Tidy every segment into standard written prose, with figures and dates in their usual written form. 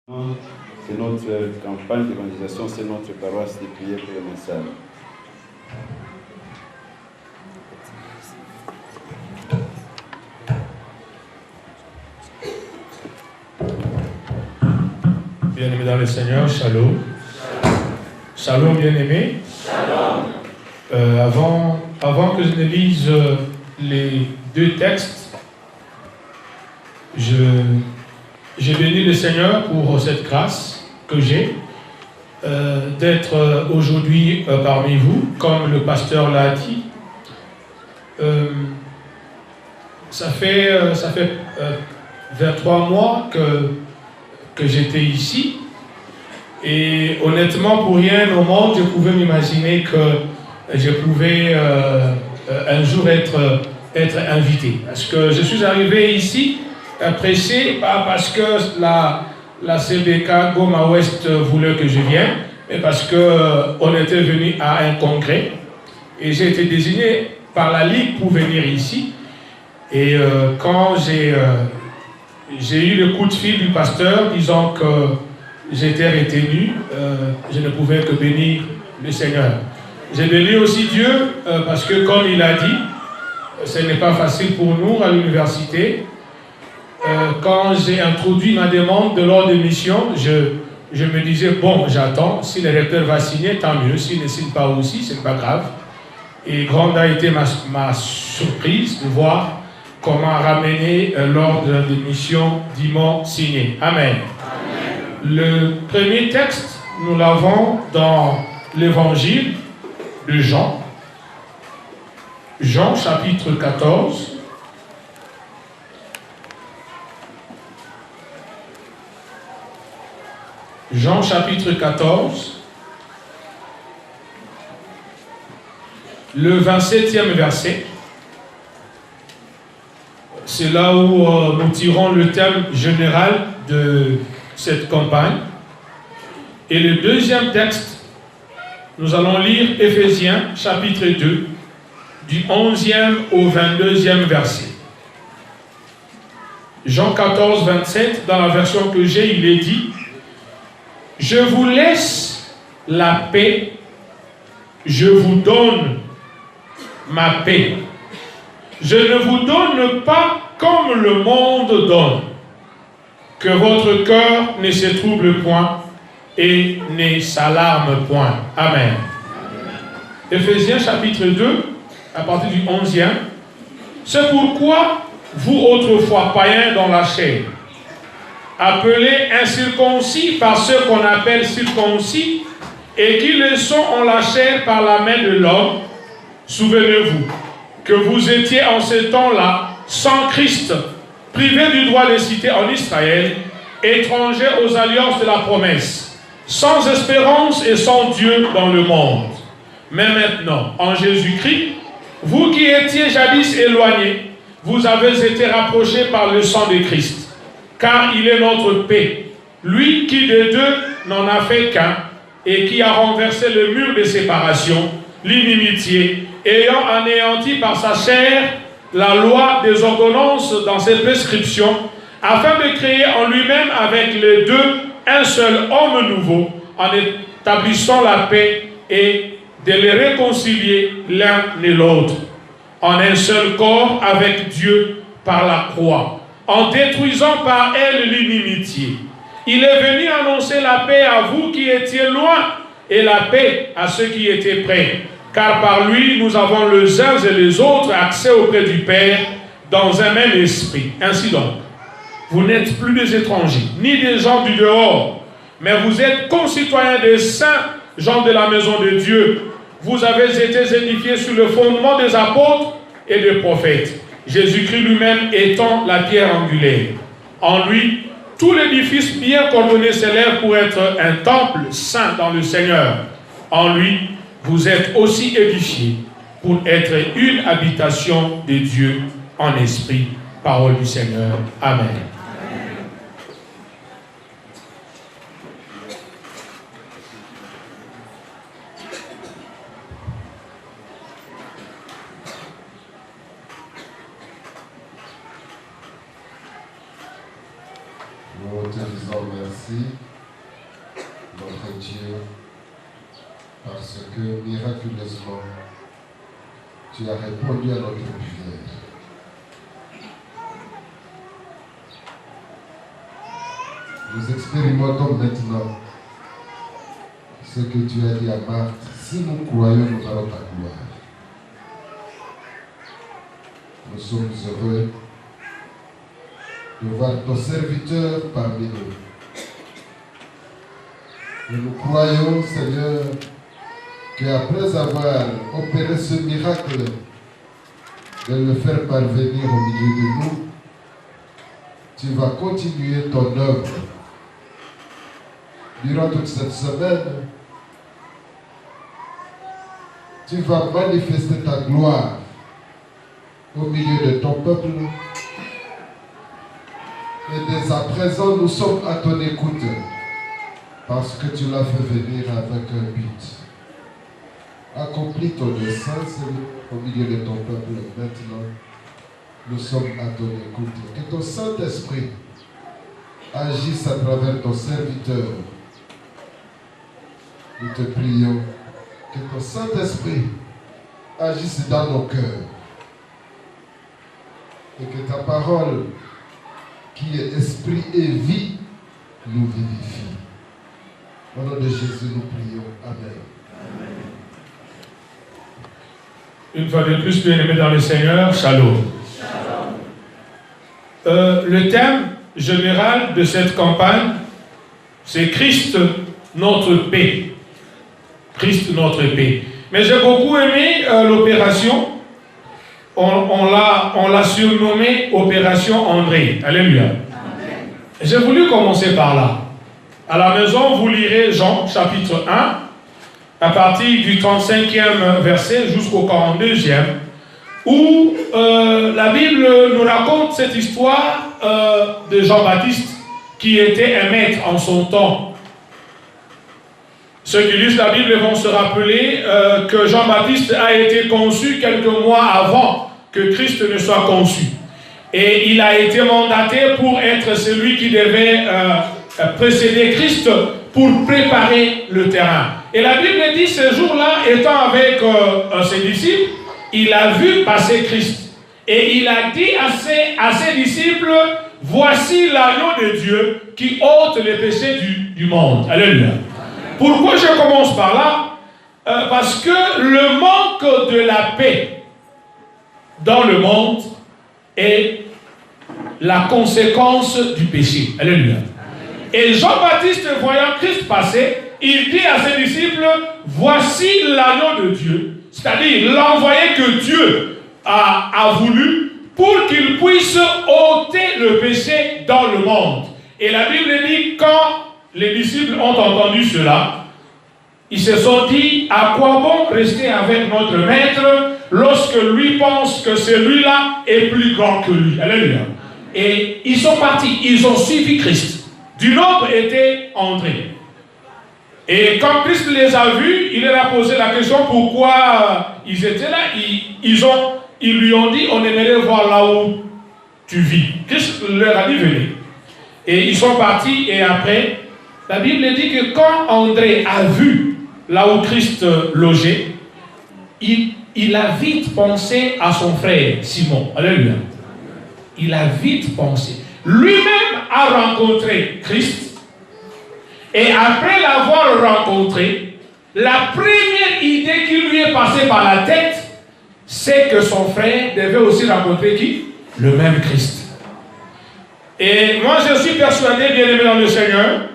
C'est notre campagne d'évangélisation, c'est notre paroisse de prière pour le message. Bien-aimés dans le Seigneur, shalom. Shalom, bien-aimés. Avant que je ne lise les deux textes, j'ai béni le Seigneur pour cette grâce que j'ai d'être aujourd'hui parmi vous, comme le pasteur l'a dit. Ça fait 23 mois que j'étais ici, et honnêtement, pour rien au monde, je pouvais m'imaginer que je pouvais un jour être invité. Parce que je suis arrivé ici prêcher, pas parce que la CBK Goma Ouest voulait que je vienne, mais parce qu'on était venu à un congrès, et j'ai été désigné par la Ligue pour venir ici. Et quand j'ai eu le coup de fil du pasteur disant que j'étais retenu, je ne pouvais que bénir le Seigneur. J'ai béni aussi Dieu parce que, comme il a dit, ce n'est pas facile pour nous à l'université. Quand j'ai introduit ma demande de l'ordre de mission, je me disais, bon, j'attends, si le recteur va signer, tant mieux, s'il ne signe pas aussi, ce n'est pas grave. Et grande a été ma surprise de voir comment ramener l'ordre de mission d'Imon signé. Amen. Amen. Le premier texte, nous l'avons dans l'évangile de Jean. Jean chapitre 14. Jean chapitre 14. Le 27e verset. C'est là où nous tirons le thème général de cette campagne. Et le deuxième texte, nous allons lire Éphésiens chapitre 2, du 11e au 22e verset. Jean 14, 27, dans la version que j'ai, il est dit: je vous laisse la paix, je vous donne ma paix. Je ne vous donne pas comme le monde donne. Que votre cœur ne se trouble point et ne s'alarme point. Amen. Éphésiens chapitre 2, à partir du 11e. C'est pourquoi vous autrefois païens dans la chair, appelés incirconcis par ceux qu'on appelle circoncis, et qui le sont en la chair par la main de l'homme, souvenez-vous que vous étiez en ce temps-là sans Christ, privés du droit de cité en Israël, étrangers aux alliances de la promesse, sans espérance et sans Dieu dans le monde. Mais maintenant, en Jésus-Christ, vous qui étiez jadis éloignés, vous avez été rapprochés par le sang de Christ, car il est notre paix, lui qui de deux n'en a fait qu'un, et qui a renversé le mur de séparation, l'inimitié, ayant anéanti par sa chair la loi des ordonnances dans ses prescriptions, afin de créer en lui-même avec les deux un seul homme nouveau, en établissant la paix et de les réconcilier l'un et l'autre, en un seul corps avec Dieu par la croix, en détruisant par elle l'inimitié. Il est venu annoncer la paix à vous qui étiez loin, et la paix à ceux qui étaient près. Car par lui, nous avons les uns et les autres accès auprès du Père dans un même esprit. Ainsi donc, vous n'êtes plus des étrangers, ni des gens du dehors, mais vous êtes concitoyens des saints gens de la maison de Dieu. Vous avez été édifiés sur le fondement des apôtres et des prophètes, Jésus-Christ lui-même étant la pierre angulaire. En lui, tout l'édifice bien coordonné s'élève pour être un temple saint dans le Seigneur. En lui, vous êtes aussi édifiés pour être une habitation de Dieu en esprit. Parole du Seigneur. Amen. Lord, it is our remercie, notre Dieu, parce que miraculeusement, tu as répondu à notre prière. Nous expérimentons maintenant ce que tu as dit à Marthe. Si nous croyons, nous allons ta gloire. Nous sommes heureux de voir ton serviteur parmi nous. Et nous croyons, Seigneur, qu'après avoir opéré ce miracle, de le faire parvenir au milieu de nous, tu vas continuer ton œuvre. Durant toute cette semaine, tu vas manifester ta gloire au milieu de ton peuple. Et dès à présent, nous sommes à ton écoute parce que tu l'as fait venir avec un but. Accomplis ton dessein, Seigneur, au milieu de ton peuple. Maintenant, nous sommes à ton écoute. Que ton Saint-Esprit agisse à travers ton serviteur. Nous te prions que ton Saint-Esprit agisse dans nos cœurs et que ta parole, qui est esprit et vie, nous vivifie. Au nom de Jésus, nous prions. Amen. Une fois de plus, bien-aimés dans le Seigneur, shalom. Le thème général de cette campagne, c'est Christ, notre paix. Christ, notre paix. Mais j'ai beaucoup aimé l'opération. On l'a surnommée Opération André. Alléluia. J'ai voulu commencer par là. À la maison, vous lirez Jean, chapitre 1, à partir du 35e verset jusqu'au 42e, où la Bible nous raconte cette histoire de Jean-Baptiste, qui était un maître en son temps. Ceux qui lisent la Bible vont se rappeler que Jean-Baptiste a été conçu quelques mois avant que Christ ne soit conçu. Et il a été mandaté pour être celui qui devait précéder Christ pour préparer le terrain. Et la Bible dit, ce jour-là, étant avec ses disciples, il a vu passer Christ. Et il a dit à ses disciples, voici l'agneau de Dieu qui ôte les péchés du monde. Alléluia. Pourquoi je commence par là? Parce que le manque de la paix dans le monde est la conséquence du péché. Alléluia. Et Jean-Baptiste, voyant Christ passer, il dit à ses disciples, voici l'agneau de Dieu. C'est-à-dire l'envoyé que Dieu a voulu pour qu'il puisse ôter le péché dans le monde. Et la Bible dit, quand les disciples ont entendu cela, ils se sont dit, à quoi bon rester avec notre maître lorsque lui pense que celui-là est plus grand que lui. Alléluia. Et ils sont partis, ils ont suivi Christ. Du nombre était André. Et quand Christ les a vus, il leur a posé la question pourquoi ils étaient là. Ils lui ont dit, on aimerait voir là où tu vis. Christ leur a dit, venez. Et ils sont partis et après, la Bible dit que quand André a vu là où Christ logeait, il a vite pensé à son frère Simon. Alléluia. Il a vite pensé. Lui-même a rencontré Christ. Et après l'avoir rencontré, la première idée qui lui est passée par la tête, c'est que son frère devait aussi rencontrer qui? Le même Christ. Et moi je suis persuadé, bien aimé dans le Seigneur,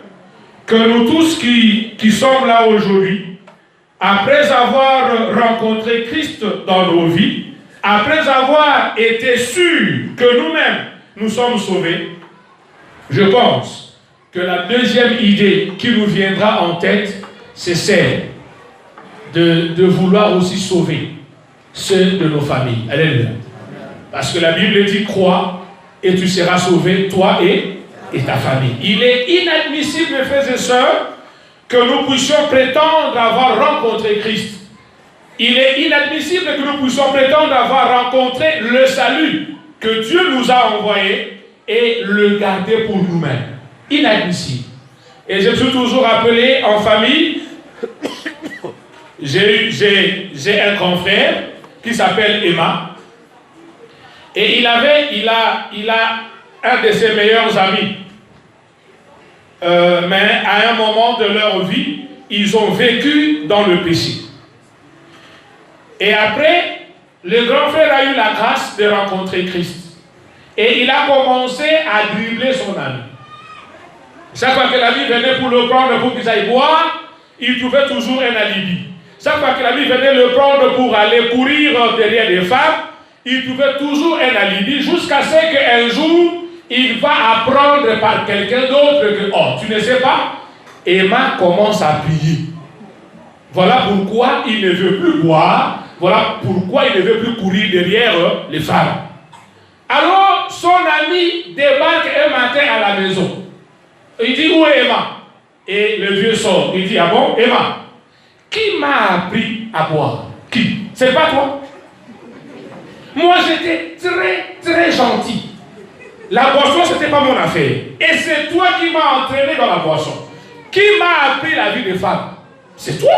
que nous tous qui sommes là aujourd'hui, après avoir rencontré Christ dans nos vies, après avoir été sûrs que nous-mêmes nous sommes sauvés, je pense que la deuxième idée qui nous viendra en tête, c'est celle de vouloir aussi sauver ceux de nos familles. Alléluia. Parce que la Bible dit, crois et tu seras sauvé, toi et ta famille. Il est inadmissible, mes frères et sœurs, que nous puissions prétendre avoir rencontré Christ. Il est inadmissible que nous puissions prétendre avoir rencontré le salut que Dieu nous a envoyé et le garder pour nous-mêmes. inadmissible. Et je me suis toujours appelé en famille, j'ai un grand frère qui s'appelle Emma. Et il a un de ses meilleurs amis. Mais à un moment de leur vie, ils ont vécu dans le péché. Et après, le grand frère a eu la grâce de rencontrer Christ. Et il a commencé à dribbler son ami. Chaque fois que l'ami venait pour le prendre pour qu'il aille boire, il trouvait toujours un alibi. Chaque fois que l'ami venait le prendre pour aller courir derrière les femmes, il trouvait toujours un alibi jusqu'à ce qu'un jour, il va apprendre par quelqu'un d'autre que, oh, tu ne sais pas, Emma commence à prier. Voilà pourquoi il ne veut plus boire, voilà pourquoi il ne veut plus courir derrière les femmes. Alors, son ami débarque un matin à la maison. Il dit, où est Emma? Et le vieux sort. Il dit, ah bon, Emma, qui m'a appris à boire? Qui? C'est pas toi? Moi, j'étais très gentil. La boisson, ce n'était pas mon affaire. Et c'est toi qui m'as entraîné dans la boisson. Qui m'a appris la vie des femmes? C'est toi.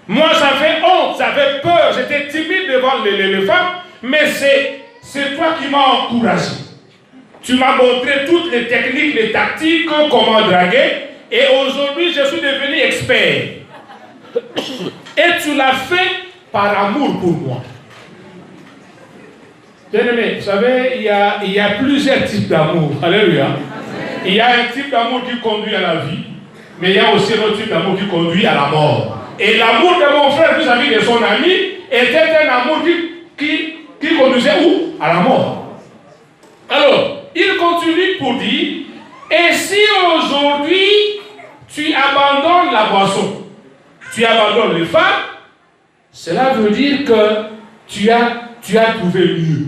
Moi, j'avais honte, j'avais peur, j'étais timide devant les femmes, mais c'est toi qui m'as encouragé. Tu m'as montré toutes les techniques, les tactiques, comment draguer, et aujourd'hui, je suis devenu expert. Et tu l'as fait par amour pour moi. Bien-aimé, vous savez, il y a plusieurs types d'amour. Alléluia. Il y a un type d'amour qui conduit à la vie, mais il y a aussi un autre type d'amour qui conduit à la mort. Et l'amour de mon frère vis-à-vis de son ami était un amour qui conduisait où? À la mort. Alors, il continue pour dire, et si aujourd'hui tu abandonnes la boisson, tu abandonnes les femmes, cela veut dire que tu as trouvé mieux.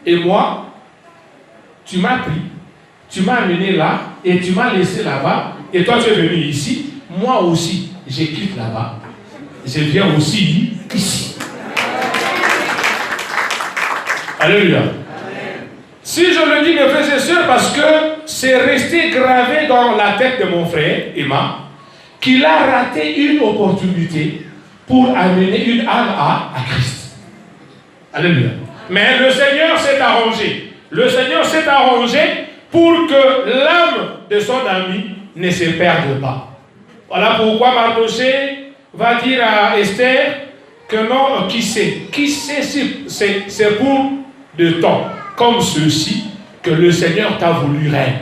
Et moi, tu m'as pris, tu m'as amené là, et tu m'as laissé là-bas, et toi tu es venu ici. Moi aussi, je quitte là-bas. Je viens aussi ici. Alléluia. Si je le dis, mes frères et sœurs, parce que c'est resté gravé dans la tête de mon frère, Emma, qu'il a raté une opportunité pour amener une âme à Christ. Alléluia. Mais le Seigneur s'est arrangé. Le Seigneur s'est arrangé pour que l'âme de son ami ne se perde pas. Voilà pourquoi Mardochée va dire à Esther que non, qui sait si c'est pour de temps comme ceux-ci que le Seigneur t'a voulu reine.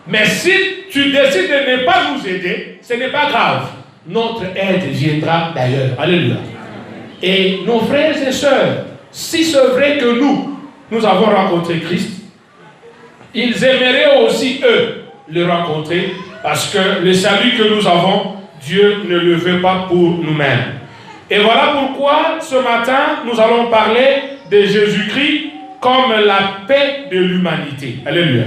Mais si tu décides de ne pas nous aider, ce n'est pas grave. Notre aide viendra d'ailleurs. Alléluia. Et nos frères et sœurs, si c'est vrai que nous avons rencontré Christ, ils aimeraient aussi, eux, le rencontrer, parce que le salut que nous avons, Dieu ne le veut pas pour nous-mêmes. Et voilà pourquoi, ce matin, nous allons parler de Jésus-Christ comme la paix de l'humanité. Alléluia.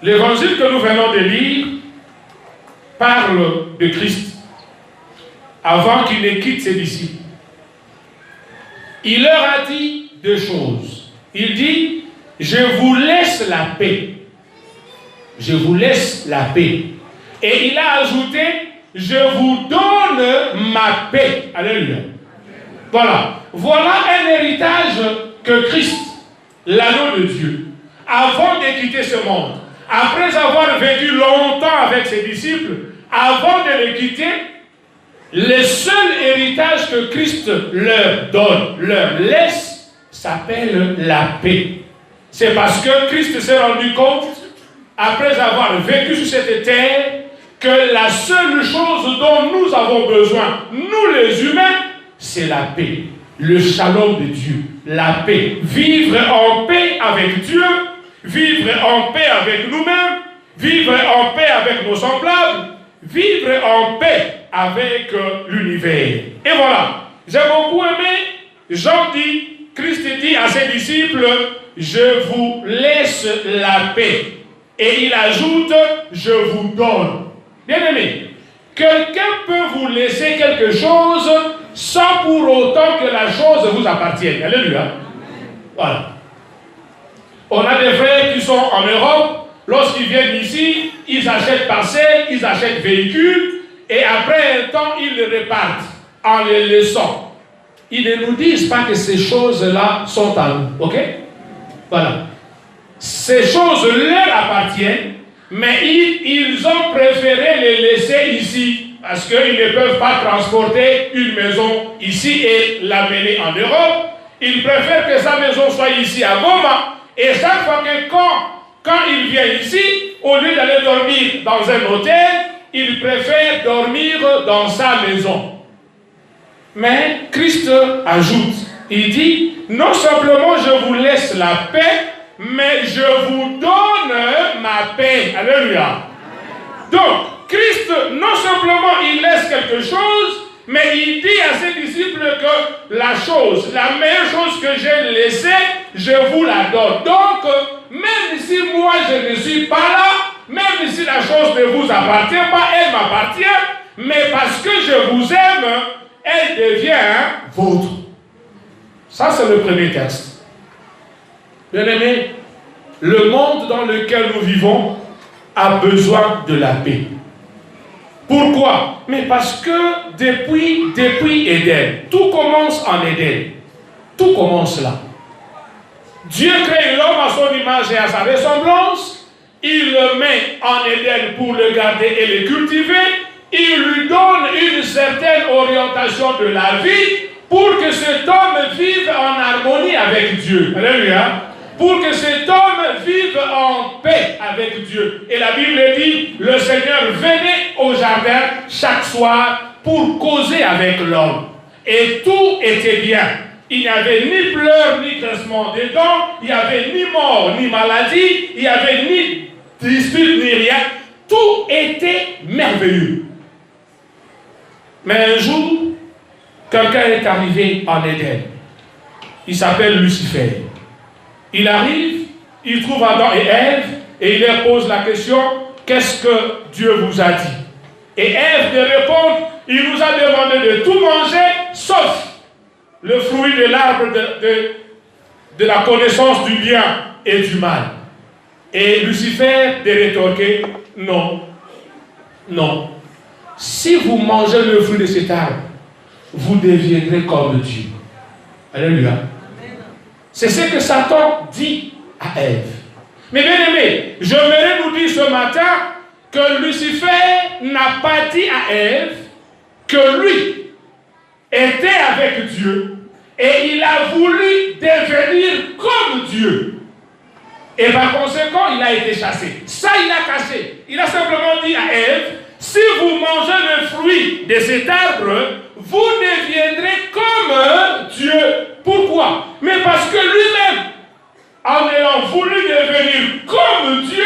L'évangile que nous venons de lire parle de Christ avant qu'il ne quitte ses disciples. Il leur a dit deux choses. Il dit, je vous laisse la paix. Je vous laisse la paix. Et il a ajouté, je vous donne ma paix. Alléluia. Voilà. Voilà un héritage que Christ, l'agneau de Dieu, avant de quitter ce monde, après avoir vécu longtemps avec ses disciples, avant de les quitter, le seul héritage que Christ leur donne, leur laisse, s'appelle la paix. C'est parce que Christ s'est rendu compte, après avoir vécu sur cette terre, que la seule chose dont nous avons besoin, nous les humains, c'est la paix. Le shalom de Dieu, la paix. Vivre en paix avec Dieu, vivre en paix avec nous-mêmes, vivre en paix avec nos semblables, vivre en paix avec l'univers. Et voilà, j'ai beaucoup aimé, Jean dit, Christ dit à ses disciples, je vous laisse la paix. Et il ajoute, je vous donne. Bien-aimé, quelqu'un peut vous laisser quelque chose sans pour autant que la chose vous appartienne. Alléluia. Voilà. On a des frères qui sont en Europe, lorsqu'ils viennent ici, ils achètent parcelles, ils achètent véhicules, et après un temps, ils les repartent en les laissant. Ils ne nous disent pas que ces choses-là sont à nous. Ok? Voilà. Ces choses leur appartiennent, mais ils ont préféré les laisser ici parce qu'ils ne peuvent pas transporter une maison ici et l'amener en Europe. Ils préfèrent que sa maison soit ici à Goma. Et chaque fois que quand il vient ici, au lieu d'aller dormir dans un hôtel, il préfère dormir dans sa maison. Mais Christ ajoute, il dit, non simplement je vous laisse la paix, mais je vous donne ma paix. Alléluia. Donc, Christ, non simplement il laisse quelque chose, mais il dit à ses disciples que la meilleure chose que j'ai laissée, je vous la donne. Donc, même si moi je ne suis pas là, même si la chose ne vous appartient pas, elle m'appartient, mais parce que je vous aime, elle devient vôtre. Ça, c'est le premier texte. Bien-aimés, le monde dans lequel nous vivons a besoin de la paix. Pourquoi? Mais parce que depuis Éden, tout commence en Éden. Tout commence là. Dieu crée l'homme à son image et à sa ressemblance. Il le met en Éden pour le garder et le cultiver. Il lui donne une certaine orientation de la vie pour que cet homme vive en harmonie avec Dieu. Alléluia. Pour que cet homme vive en paix avec Dieu. Et la Bible dit, le Seigneur venait au jardin chaque soir pour causer avec l'homme. Et tout était bien. Il n'y avait ni pleurs, ni grincement des dents, il n'y avait ni mort, ni maladie, il n'y avait ni dispute, ni rien. Tout était merveilleux. Mais un jour, quelqu'un est arrivé en Éden. Il s'appelle Lucifer. Il arrive, il trouve Adam et Ève, et il leur pose la question, qu'est-ce que Dieu vous a dit? Et Ève de répondre, il nous a demandé de tout manger, sauf le fruit de l'arbre de la connaissance du bien et du mal. Et Lucifer de rétorquer, non, non. Si vous mangez le fruit de cet arbre, vous deviendrez comme Dieu. Alléluia. C'est ce que Satan dit à Ève. Mais bien aimé, j'aimerais nous dire ce matin que Lucifer n'a pas dit à Ève que lui était avec Dieu et il a voulu devenir comme Dieu. Et par conséquent, il a été chassé. Ça, il a caché. Il a simplement dit à Ève, si vous mangez le fruit de cet arbre, vous deviendrez comme Dieu. Pourquoi? Mais parce que lui-même, en ayant voulu devenir comme Dieu,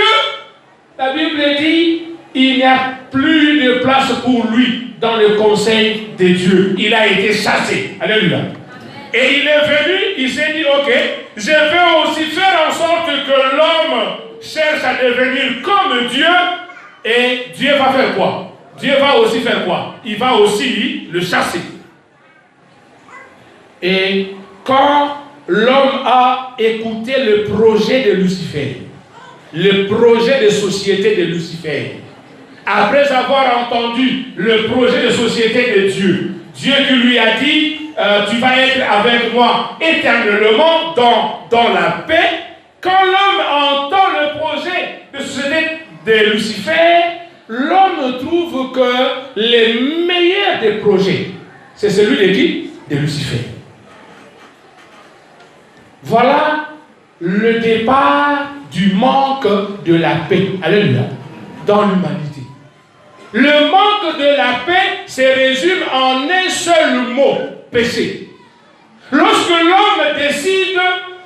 la Bible dit, il n'y a plus de place pour lui dans le conseil de Dieu. Il a été chassé. Alléluia. Et il est venu, il s'est dit, ok, je vais aussi faire en sorte que l'homme cherche à devenir comme Dieu. Et Dieu va faire quoi? Dieu va aussi faire quoi? Il va aussi le chasser. Et quand l'homme a écouté le projet de Lucifer, le projet de société de Lucifer, après avoir entendu le projet de société de Dieu, Dieu qui lui a dit, tu vas être avec moi éternellement dans la paix, quand l'homme entend le projet de société de Lucifer, l'homme trouve que le meilleur des projets, c'est celui de qui? De Lucifer. Voilà le départ du manque de la paix. Alléluia. Dans l'humanité. Le manque de la paix se résume en un seul mot, péché. Lorsque l'homme décide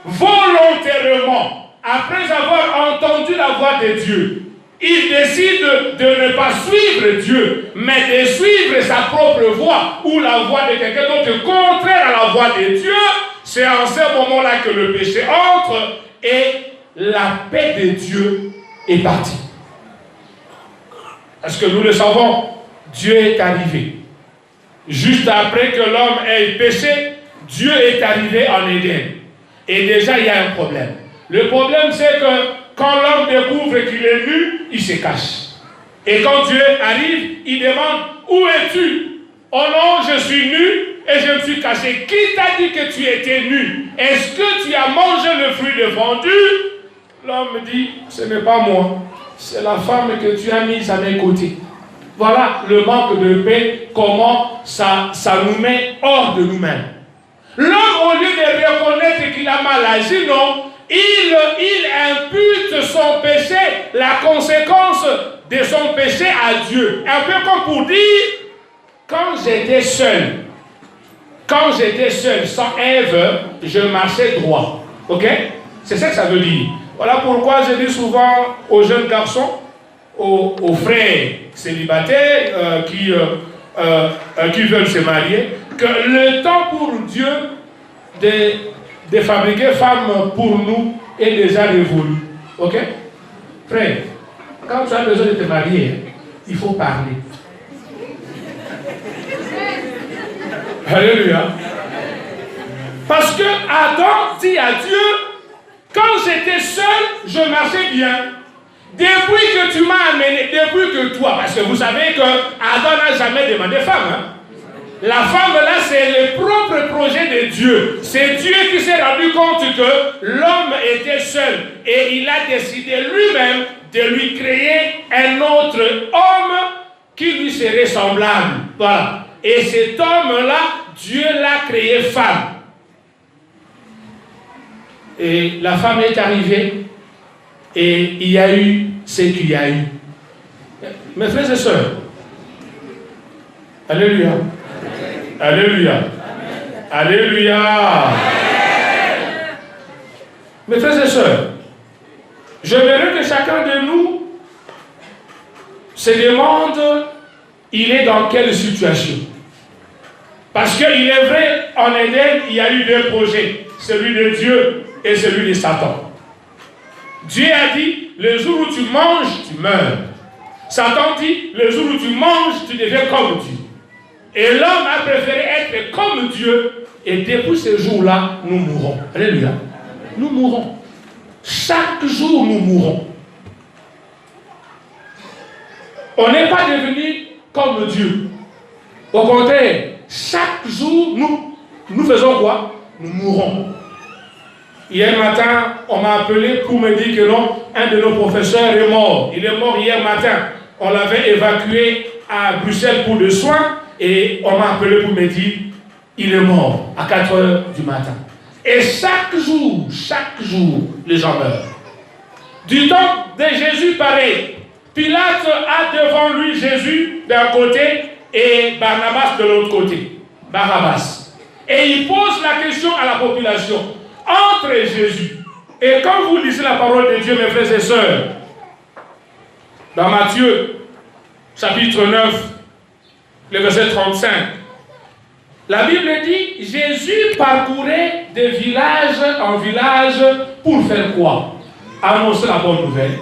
volontairement, après avoir entendu la voix de Dieu, il décide de ne pas suivre Dieu, mais de suivre sa propre voix ou la voix de quelqu'un d'autre contraire à la voix de Dieu. C'est en ce moment-là que le péché entre et la paix de Dieu est partie. Parce que nous le savons, Dieu est arrivé. Juste après que l'homme ait péché, Dieu est arrivé en Éden. Et déjà, il y a un problème. Le problème, c'est que quand l'homme découvre qu'il est nu, il se cache. Et quand Dieu arrive, il demande, où es-tu? Oh non, je suis nu et je me suis caché. Qui t'a dit que tu étais nu? Est-ce que tu as mangé le fruit défendu? L'homme dit, ce n'est pas moi. C'est la femme que tu as mise à mes côtés. Voilà le manque de paix, comment ça nous met hors de nous-mêmes. L'homme, au lieu de reconnaître qu'il a mal agi, non, il impute son péché, la conséquence de son péché à Dieu. Un peu comme pour dire, quand j'étais seul, sans Ève, je marchais droit. Ok? C'est ça que ça veut dire. Voilà pourquoi je dis souvent aux jeunes garçons, aux frères célibataires qui veulent se marier, que le temps pour Dieu de fabriquer femme pour nous est déjà révolu. Ok? Frère, quand tu as besoin de te marier, il faut parler. Alléluia. Parce que Adam dit à Dieu, quand j'étais seul, je marchais bien. Depuis que tu m'as amené, depuis que toi, parce que vous savez que Adam n'a jamais demandé femme. Hein? La femme là, c'est le propre projet de Dieu. C'est Dieu qui s'est rendu compte que l'homme était seul. Et il a décidé lui-même de lui créer un autre homme qui lui serait semblable. Voilà. Et cet homme-là, Dieu l'a créé femme. Et la femme est arrivée et il y a eu ce qu'il y a eu. Mes frères et sœurs, alléluia, alléluia, alléluia. Mes frères et sœurs, je verrai que chacun de nous se demande, il est dans quelle situation? Parce qu'il est vrai, en Éden, il y a eu deux projets, celui de Dieu et celui de Satan. Dieu a dit, le jour où tu manges, tu meurs. Satan dit, le jour où tu manges, tu deviens comme Dieu. Et l'homme a préféré être comme Dieu. Et depuis ce jour-là, nous mourrons. Alléluia. Nous mourrons. Chaque jour, nous mourrons. On n'est pas devenu comme Dieu. Au contraire, chaque jour, nous faisons quoi? Nous mourons. Hier matin, on m'a appelé pour me dire que non, un de nos professeurs est mort. Il est mort hier matin. On l'avait évacué à Bruxelles pour des soins et on m'a appelé pour me dire il est mort à 4 heures du matin. Et chaque jour, les gens meurent. Du temps de Jésus, pareil. Pilate a devant lui Jésus d'un côté et Barnabas de l'autre côté. Barabbas. Et il pose la question à la population. Entre Jésus, et quand vous lisez la parole de Dieu, mes frères et sœurs, dans Matthieu, chapitre 9, le verset 35, la Bible dit, Jésus parcourait de village en village pour faire quoi? Annoncer la bonne nouvelle,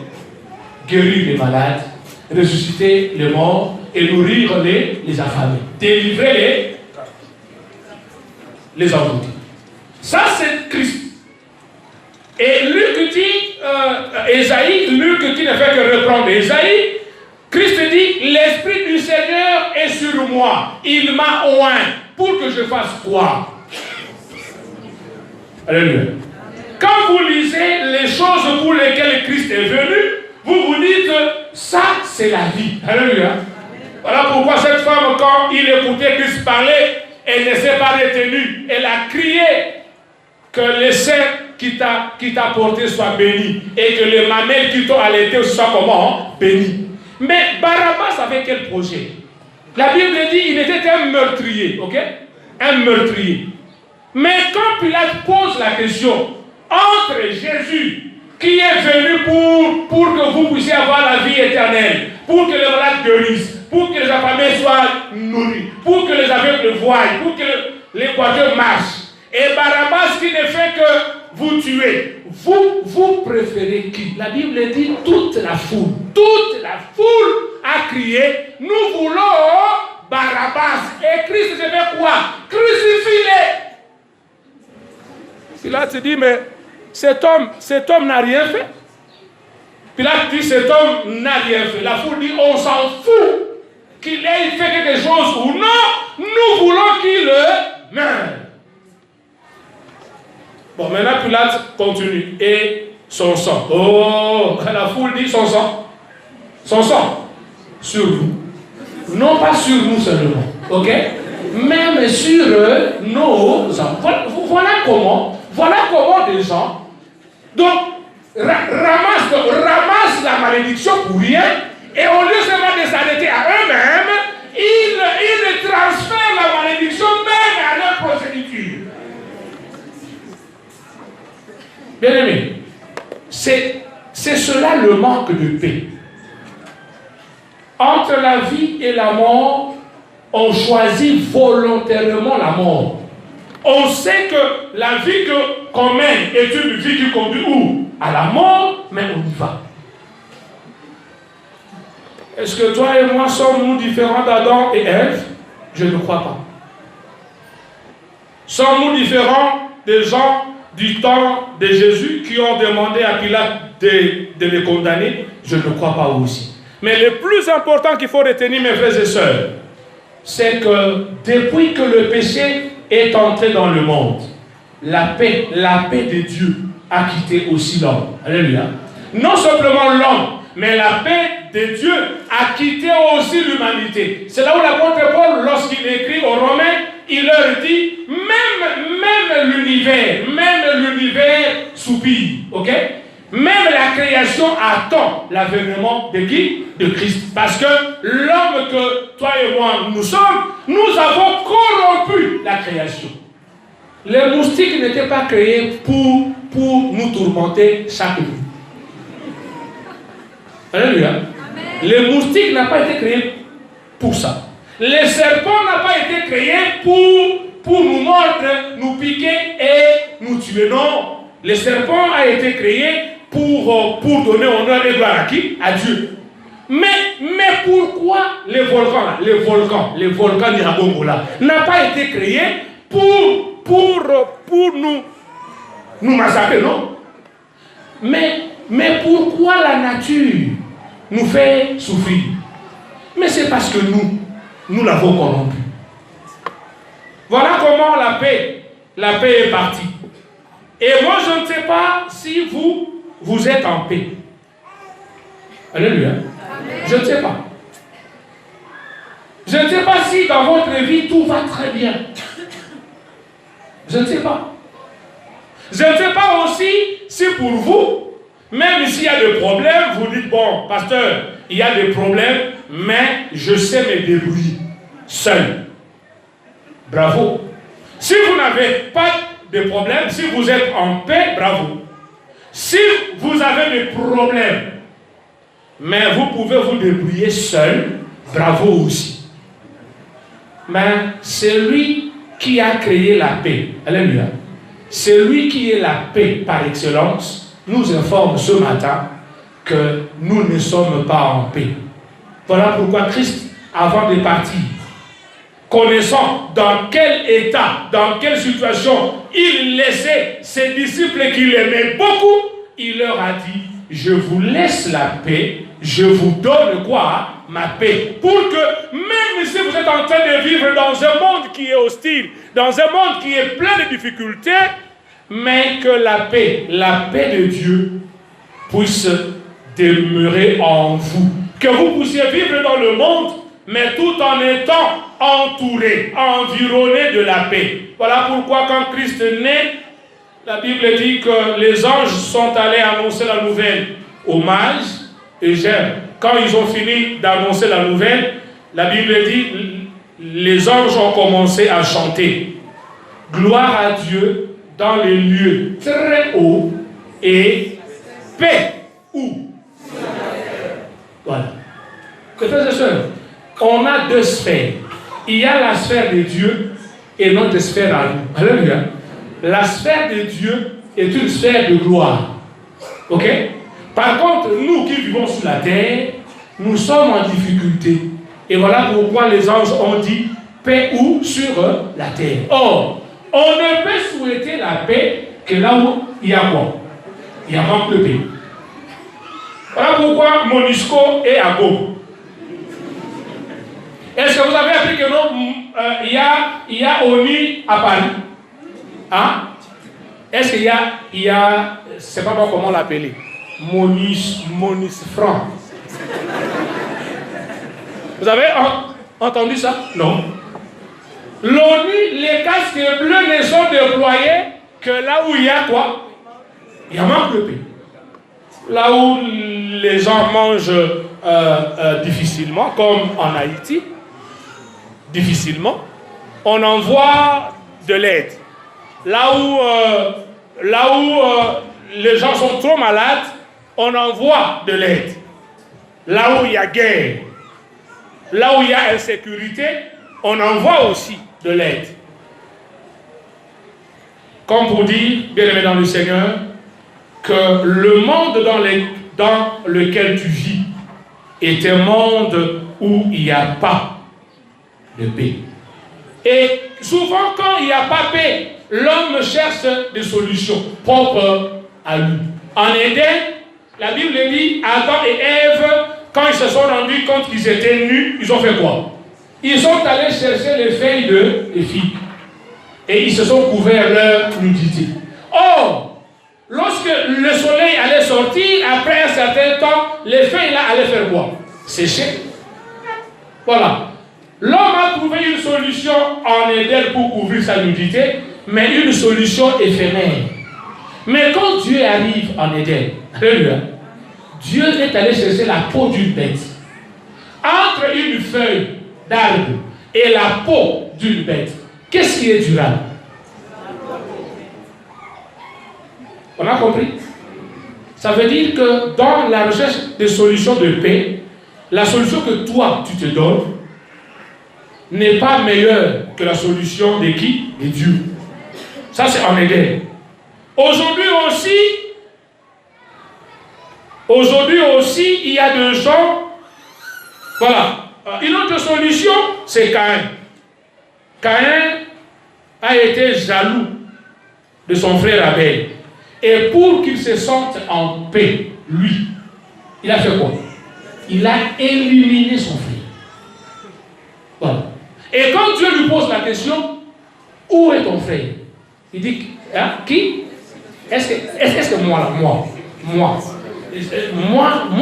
guérir les malades, ressusciter les morts et nourrir les affamés, délivrer les endottés. Ça, c'est Christ. Et Luc dit, Luc qui ne fait que reprendre Ésaïe, Christ dit, l'Esprit du Seigneur est sur moi. Il m'a oint pour que je fasse quoi? Alléluia. Quand vous lisez les choses pour lesquelles Christ est venu, vous vous dites, ça, c'est la vie. Alléluia. Voilà pourquoi cette femme, quand il écoutait Christ parler, elle ne s'est pas retenue. Elle a crié que le sein qui t'a porté soit béni et que les mamelles qui t'ont allaité soient comment? Bénis. Mais Barabbas avait quel projet? La Bible dit il était un meurtrier, ok? Un meurtrier. Mais quand Pilate pose la question entre Jésus qui est venu pour que vous puissiez avoir la vie éternelle, pour que les malades guérissent, pour que les affamés soient nourris, pour que les aveugles voient, pour que les boiteux marchent, et Barabbas qui ne fait que vous tuer, vous préférez qui? La Bible dit toute la foule a crié, nous voulons Barabbas. Et Christ, je fais quoi? Crucifie-les. Pilate dit, mais cet homme n'a rien fait. Pilate dit, cet homme n'a rien fait. La foule dit, on s'en fout qu'il ait fait quelque chose ou non, nous voulons qu'il le meure. Bon, maintenant Pilate continue. Et son sang. Oh, la foule dit son sang. Son sang. Sur vous. Non pas sur nous seulement. Ok? Même sur nos gens. Voilà comment des gens donc ramassent la malédiction pour rien et au lieu seulement de s'arrêter à eux-mêmes, ils transfèrent la malédiction même à leur progéniture. Bien aimé, c'est cela le manque de paix. Entre la vie et la mort, on choisit volontairement la mort. On sait que la vie qu'on mène est une vie qui conduit où? À la mort, mais on y va. Est-ce que toi et moi sommes-nous différents d'Adam et Ève? Je ne crois pas. Sommes-nous différents des gens du temps de Jésus qui ont demandé à Pilate de les condamner? Je ne crois pas aussi. Mais le plus important qu'il faut retenir, mes frères et sœurs, c'est que depuis que le péché est entré dans le monde, la paix de Dieu a quitté aussi l'homme. Alléluia. Non simplement l'homme, mais la paix de Dieu a quitté aussi l'humanité. C'est là où l'apôtre Paul, lorsqu'il écrit aux Romains, il leur dit, même l'univers soupire. Ok? Même la création attend l'avènement de qui? De Christ. Parce que l'homme que toi et moi nous sommes, nous avons corrompu la création. Les moustiques n'étaient pas créés pour nous tourmenter chaque nuit. Alléluia. Les moustiques n'ont pas été créés pour ça. Les serpents n'ont pas été créés pour nous mordre, nous piquer et nous tuer. Non. Le serpent a été créé pour donner honneur et gloire à qui? À Dieu. Mais pourquoi les volcans là, les volcans d'Iragongo là, n'ont pas été créés pour nous massacrer, non? Mais pourquoi la nature nous fait souffrir? Mais c'est parce que nous l'avons corrompu. Voilà comment la paix est partie. Et moi, je ne sais pas si vous êtes en paix. Alléluia. Je ne sais pas. Je ne sais pas si dans votre vie, tout va très bien. Je ne sais pas. Je ne sais pas aussi si pour vous, même s'il y a des problèmes, vous dites, bon, pasteur, il y a des problèmes, mais je sais me débrouiller seul. Bravo. Si vous n'avez pas de problèmes, si vous êtes en paix, bravo. Si vous avez des problèmes, mais vous pouvez vous débrouiller seul, bravo aussi. Mais c'est lui qui a créé la paix. Alléluia. C'est lui qui est la paix par excellence. Nous informe ce matin que nous ne sommes pas en paix. Voilà pourquoi Christ, avant de partir, connaissant dans quel état, dans quelle situation il laissait ses disciples qu'il aimait beaucoup, il leur a dit, je vous laisse la paix, je vous donne quoi? Ma paix. Pour que même si vous êtes en train de vivre dans un monde qui est hostile, dans un monde qui est plein de difficultés, mais que la paix de Dieu puisse demeurer en vous. Que vous puissiez vivre dans le monde, mais tout en étant entouré, environné de la paix. Voilà pourquoi quand Christ naît, la Bible dit que les anges sont allés annoncer la nouvelle aux mages et j'aime. Quand ils ont fini d'annoncer la nouvelle, la Bible dit les anges ont commencé à chanter. Gloire à Dieu dans les lieux très hauts et paix où? Voilà. Frères et sœurs, on a deux sphères. Il y a la sphère de Dieu et notre sphère à nous. Alléluia. La sphère de Dieu est une sphère de gloire. Ok? Par contre, nous qui vivons sur la terre, nous sommes en difficulté. Et voilà pourquoi les anges ont dit paix où? Sur la terre. Or, on ne peut souhaiter la paix que là où il y a quoi? Il y a manque de paix. Voilà pourquoi MONUSCO est à Go. Est-ce que vous avez appris que non, il y a ONU à Paris? Hein? Est-ce qu'il y a, c'est pas bon comment l'appeler, MONUSFRAN. Vous avez entendu ça? Non. L'ONU, les casques bleus ne sont déployés que là où il y a quoi? Il y a manque de paix. Là où les gens mangent difficilement, comme en Haïti, difficilement, on envoie de l'aide. Là où les gens sont trop malades, on envoie de l'aide. Là où il y a guerre, là où il y a insécurité, on envoie aussi de l'aide. Comme pour dire, bien aimé dans le Seigneur, que le monde dans lequel tu vis est un monde où il n'y a pas de paix. Et souvent, quand il n'y a pas de paix, l'homme cherche des solutions propres à lui. En Éden, la Bible dit, Adam et Ève, quand ils se sont rendus compte qu'ils étaient nus, ils ont fait quoi? Ils sont allés chercher les feuilles de filles. Et ils se sont couverts leur nudité. Or, lorsque le soleil allait sortir, après un certain temps, les feuilles là allaient faire quoi? Sécher. Voilà. L'homme a trouvé une solution en Éden pour couvrir sa nudité, mais une solution éphémère. Mais quand Dieu arrive en Éden, alléluia, Dieu est allé chercher la peau d'une bête. Entre une feuille d'arbre et la peau d'une bête, qu'est-ce qui est durable? On a compris? Ça veut dire que dans la recherche des solutions de paix, la solution que toi, tu te donnes, n'est pas meilleure que la solution de qui? De Dieu. Ça, c'est en Éden. Aujourd'hui aussi, il y a des gens. Voilà. Une autre solution, c'est Caïn. Caïn a été jaloux de son frère Abel. Et pour qu'il se sente en paix, lui, il a fait quoi? Il a éliminé son frère. Voilà. Et quand Dieu lui pose la question, où est ton frère? Il dit, hein, qui? Est-ce que moi,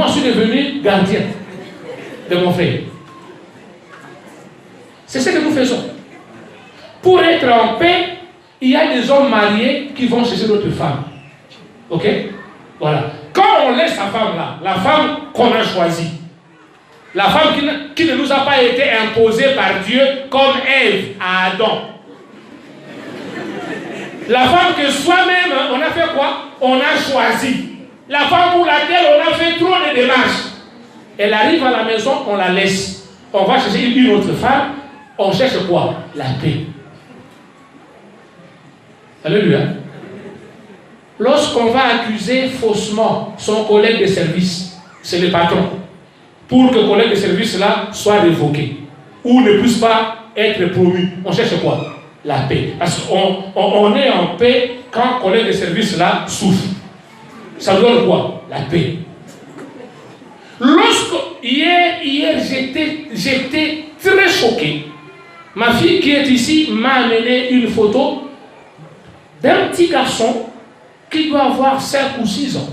je suis devenu gardien de mon frère. C'est ce que nous faisons. Pour être en paix, il y a des hommes mariés qui vont chercher d'autres femmes. Ok? Voilà. Quand on laisse sa femme là, la femme qu'on a choisie, la femme qui ne nous a pas été imposée par Dieu comme Ève à Adam. La femme que soi-même, on a fait quoi? On a choisi. La femme pour laquelle on a fait trop de démarches. Elle arrive à la maison, on la laisse. On va chercher une autre femme. On cherche quoi? La paix. Alléluia. Lorsqu'on va accuser faussement son collègue de service, c'est le patron, pour que le collègue de service là soit révoqué ou ne puisse pas être promu, on cherche quoi? La paix. Parce qu'on est en paix quand le collègue de service là souffre. Ça donne quoi? La paix. Hier j'étais très choqué. Ma fille qui est ici m'a amené une photo d'un petit garçon qui doit avoir 5 ou 6 ans,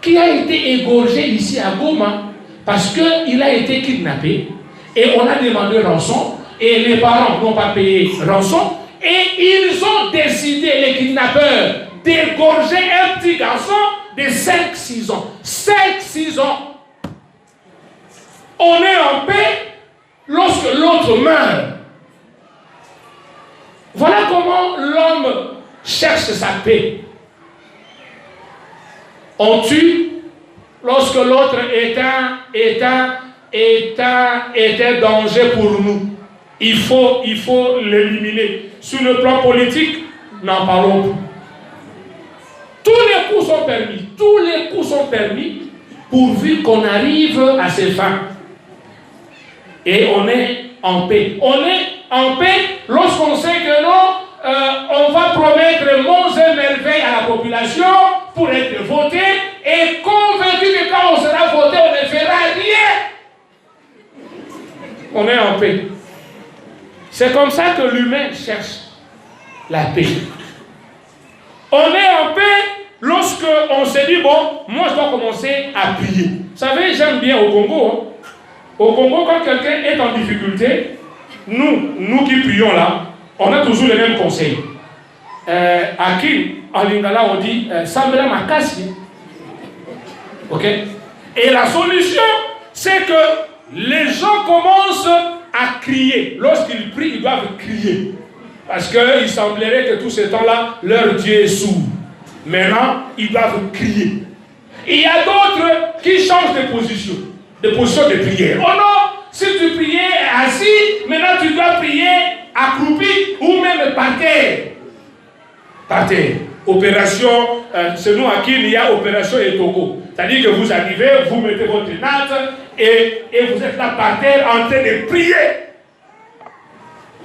qui a été égorgé ici à Goma parce qu'il a été kidnappé et on a demandé rançon et les parents n'ont pas payé rançon et ils ont décidé, les kidnappeurs, d'égorger un petit garçon de 5-6 ans. 5-6 ans. On est en paix lorsque l'autre meurt. Voilà comment l'homme cherche sa paix. On tue lorsque l'autre est un danger pour nous. Il faut l'éliminer. Sur le plan politique, n'en parlons plus. Tous les coups sont permis. Tous les coups sont permis pourvu qu'on arrive à ses fins. Et on est en paix. On est en paix lorsqu'on sait que non, on va promettre monts et merveilles à la population pour être voté et convaincu que quand on sera voté, on ne fera rien. On est en paix. C'est comme ça que l'humain cherche la paix. On est en paix lorsque on s'est dit, bon, moi je dois commencer à prier. Vous savez, j'aime bien au Congo. Hein. Au Congo, quand quelqu'un est en difficulté, nous qui prions là, on a toujours les mêmes conseils. À qui, en lingala, on dit Sambela Makasi. Ok? Et la solution, c'est que les gens commencent à crier. Lorsqu'ils prient, ils doivent crier. Parce qu'il semblerait que tout ce temps-là, leur Dieu est sourd. Maintenant, ils doivent crier. Il y a d'autres qui changent de position de prière. Oh non, si tu priais assis, maintenant tu dois prier accroupi ou même par terre. Par terre. Opération, c'est nous à qui il y a opération et Togo. C'est-à-dire que vous arrivez, vous mettez votre natte et vous êtes là par terre en train de prier.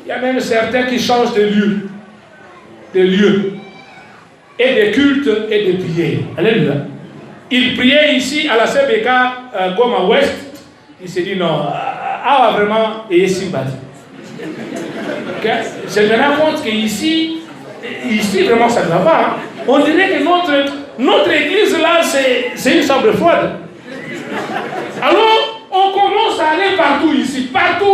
Il y a même certains qui changent de lieu, et de culte et de prière. Alléluia. Il priait ici à la CBK Goma Ouest. Il s'est dit non, vraiment, et sympathie. Okay? Je me rends compte qu'ici, vraiment, ça ne va pas. Hein? On dirait que notre église là, c'est une chambre froide. Alors, on commence à aller partout ici, partout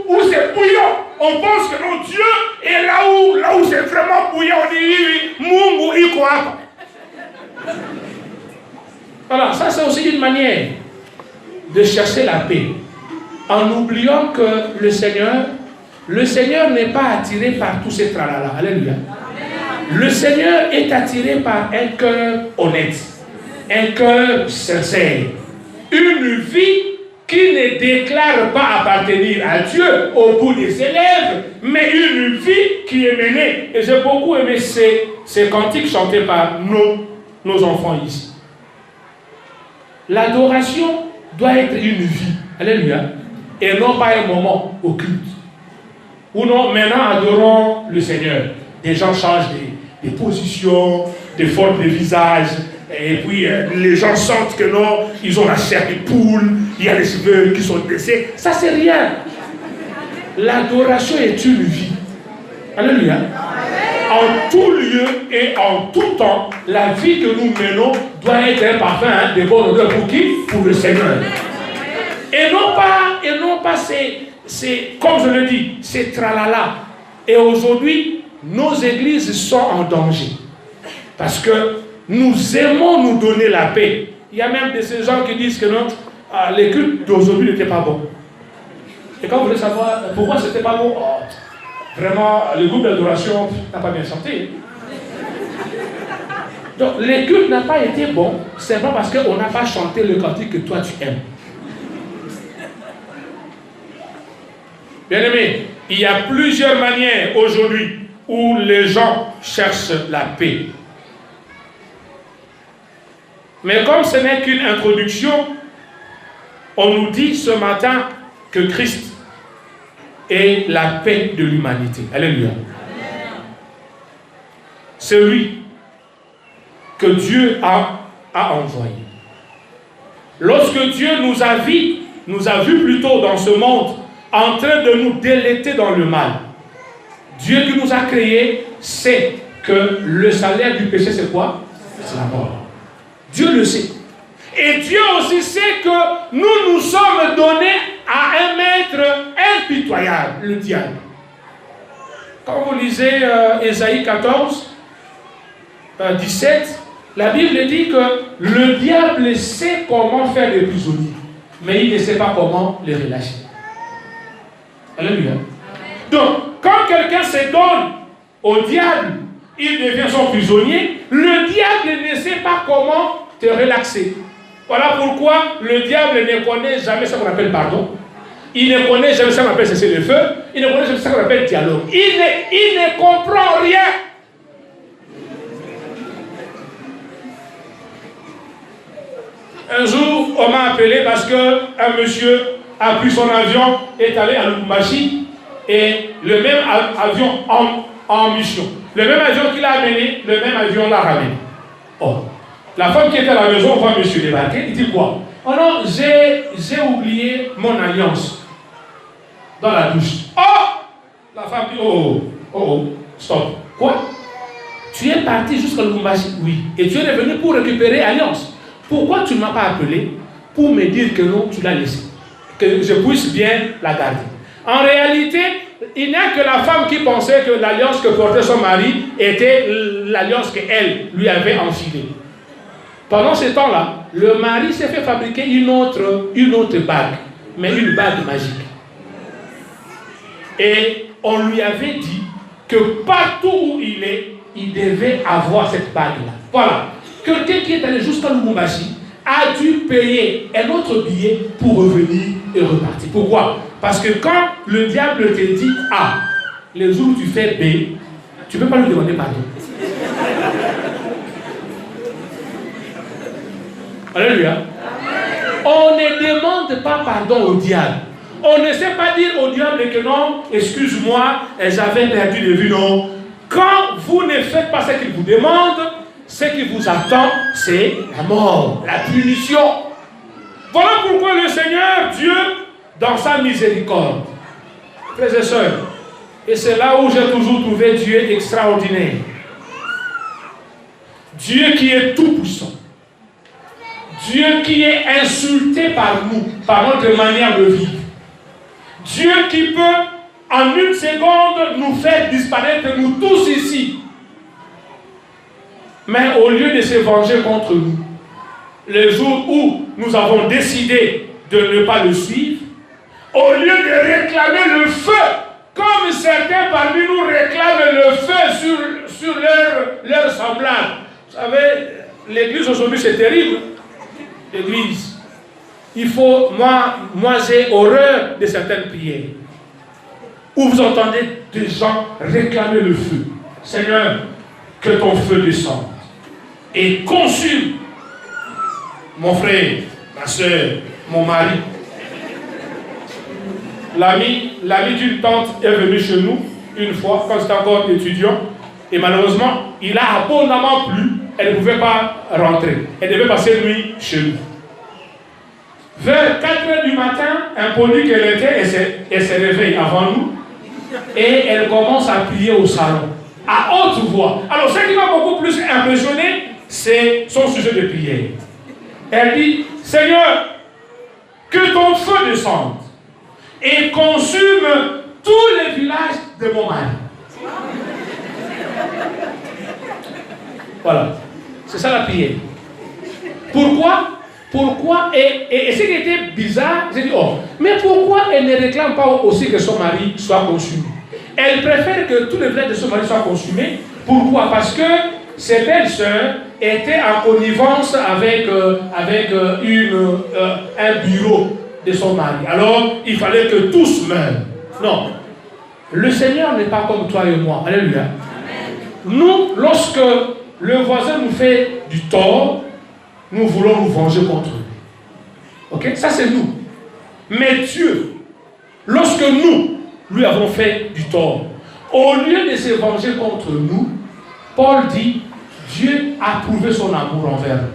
où c'est bouillant. On pense que notre Dieu est là où c'est vraiment bouillant. On dit Mungu iko hapa. Voilà, ça c'est aussi une manière de chercher la paix. En oubliant que le Seigneur n'est pas attiré par tous ces tralala. Alléluia. Le Seigneur est attiré par un cœur honnête, un cœur sincère, une vie qui ne déclare pas appartenir à Dieu au bout de ses lèvres, mais une vie qui est menée. Et j'ai beaucoup aimé ces cantiques chantés par nos enfants ici. L'adoration doit être une vie. Alléluia. Et non pas un moment au culte. Ou non, maintenant adorons le Seigneur. Des gens changent des positions, des formes de visage. Et puis les gens sentent que non, ils ont la chair de poule, il y a les cheveux qui sont baissés. Ça, c'est rien. L'adoration est une vie. Alléluia. En tout lieu et en tout temps, la vie que nous menons doit être un parfum de bonne odeur pour qui? Pour le Seigneur. Et non pas c'est comme je le dis, c'est tralala. Et aujourd'hui, nos églises sont en danger. Parce que nous aimons nous donner la paix. Il y a même de ces gens qui disent que non, les cultes d'aujourd'hui n'étaient pas bons. Et quand vous voulez savoir pourquoi c'était pas bon, vraiment, le groupe d'adoration n'a pas bien chanté. Donc, les cultes n'ont pas été bons, c'est pas parce qu'on n'a pas chanté le cantique que toi tu aimes. Bien-aimés, il y a plusieurs manières aujourd'hui où les gens cherchent la paix. Mais comme ce n'est qu'une introduction, on nous dit ce matin que Christ est la paix de l'humanité. Alléluia. C'est lui que Dieu a envoyé. Lorsque Dieu nous a vus plutôt dans ce monde, en train de nous délecter dans le mal, Dieu qui nous a créés sait que le salaire du péché c'est quoi? C'est la mort. Dieu le sait. Et Dieu aussi sait que nous sommes donnés à un maître impitoyable, le diable. Quand vous lisez Ésaïe 14, 17, la Bible dit que le diable sait comment faire des prisonniers, mais il ne sait pas comment les relâcher. Alléluia. Donc, quand quelqu'un se donne au diable, il devient son prisonnier, le diable ne sait pas comment te relaxer. Voilà pourquoi le diable ne connaît jamais ce qu'on appelle pardon. Il ne connaît jamais ce qu'on appelle cesser le feu. Il ne connaît jamais ce qu'on appelle dialogue. Il ne comprend rien. Un jour, on m'a appelé parce qu'un monsieur a pris son avion, est allé à Lubumbashi, et le même avion en mission. Le même avion qu'il a amené, le même avion l'a ramené. Oh, la femme qui était à la maison voit monsieur débarquer, il dit quoi? Oh non, j'ai oublié mon alliance dans la douche. Oh! La femme dit, stop. Quoi? Tu es parti jusqu'à Lubumbashi? Oui. Et tu es revenu pour récupérer l'alliance. Pourquoi tu ne m'as pas appelé pour me dire que non, tu l'as laissé? Que je puisse bien la garder. En réalité, il n'y a que la femme qui pensait que l'alliance que portait son mari était l'alliance qu'elle lui avait enfilée. Pendant ce temps-là, le mari s'est fait fabriquer une autre bague, mais une bague magique. Et on lui avait dit que partout où il est, il devait avoir cette bague-là. Voilà. Quelqu'un qui est allé jusqu'à Lubumbashi a dû payer un autre billet pour revenir et repartir. Pourquoi? Parce que quand le diable te dit A, les jours où tu fais B, tu ne peux pas lui demander pardon. Alléluia. On ne demande pas pardon au diable. On ne sait pas dire au diable que non, excuse-moi, j'avais perdu de vue, non. Quand vous ne faites pas ce qu'il vous demande, ce qui vous attend, c'est la mort, la punition. Voilà pourquoi le Seigneur, Dieu, dans sa miséricorde, frères et sœurs, et c'est là où j'ai toujours trouvé Dieu extraordinaire. Dieu qui est tout-puissant. Dieu qui est insulté par nous, par notre manière de vivre. Dieu qui peut, en une seconde, nous faire disparaître, nous tous ici. Mais au lieu de se venger contre nous, le jour où nous avons décidé de ne pas le suivre, au lieu de réclamer le feu, comme certains parmi nous réclament le feu sur leur semblable. Vous savez, l'église aujourd'hui c'est terrible. L'église. Il faut, moi j'ai horreur de certaines prières où vous entendez des gens réclamer le feu. Seigneur, que ton feu descende et consume mon frère, ma soeur, mon mari. L'ami d'une tante est venu chez nous une fois quand j'étais encore étudiant et malheureusement il a abondamment plu, elle ne pouvait pas rentrer, elle devait passer la nuit chez nous. Vers 4 h du matin, impolie qu'elle était, elle se réveille avant nous et elle commence à prier au salon, à haute voix. Alors, ce qui m'a beaucoup plus impressionné, c'est son sujet de prière. Elle dit, Seigneur, que ton feu descende et consume tous les villages de mon mari. Voilà, c'est ça la prière. Pourquoi et ce qui était bizarre, j'ai dit, mais pourquoi elle ne réclame pas aussi que son mari soit consumé? Elle préfère que tous les villages de son mari soient consumés. Pourquoi? Parce que ses belles-sœurs étaient en connivence avec un bureau de son mari. Alors, il fallait que tous meurent. Non. Le Seigneur n'est pas comme toi et moi. Alléluia. Nous, lorsque le voisin nous fait du tort, nous voulons nous venger contre lui. Ok? Ça, c'est nous. Mais Dieu, lorsque nous lui avons fait du tort, au lieu de se venger contre nous, Paul dit, Dieu a prouvé son amour envers nous.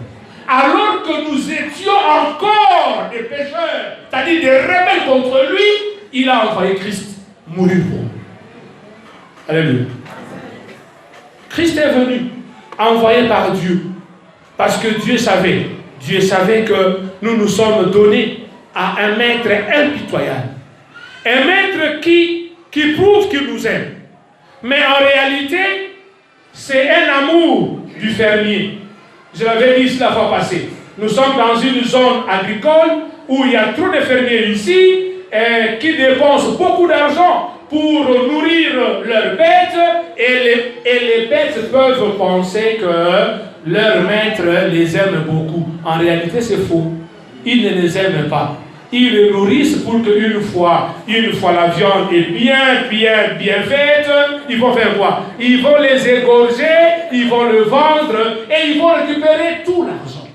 Alors que nous étions encore des pécheurs, c'est-à-dire des rebelles contre lui, il a envoyé Christ mourir pour nous. Alléluia. Christ est venu, envoyé par Dieu, parce que Dieu savait que nous nous sommes donnés à un maître impitoyable. Un maître qui prouve qu'il nous aime. Mais en réalité, c'est un amour du fermier. Je l'avais dit la fois passée. Nous sommes dans une zone agricole où il y a trop de fermiers ici qui dépensent beaucoup d'argent pour nourrir leurs bêtes et les bêtes peuvent penser que leur maître les aime beaucoup. En réalité, c'est faux. Ils ne les aiment pas. Ils les nourrissent pour qu'une fois la viande est bien faite, ils vont faire quoi? Ils vont les égorger, ils vont le vendre et ils vont récupérer tout l'argent.